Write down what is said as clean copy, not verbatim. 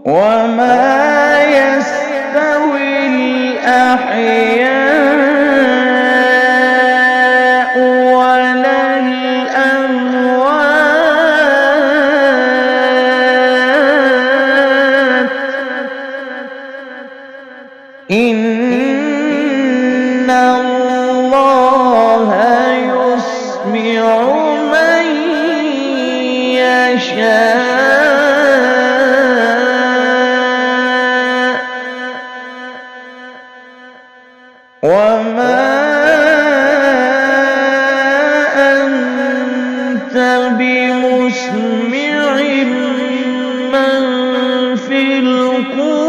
وما يستوي الأحياء ولا الأموات إن الله يسمع من يشاء وما أنت بمسمع من في القبور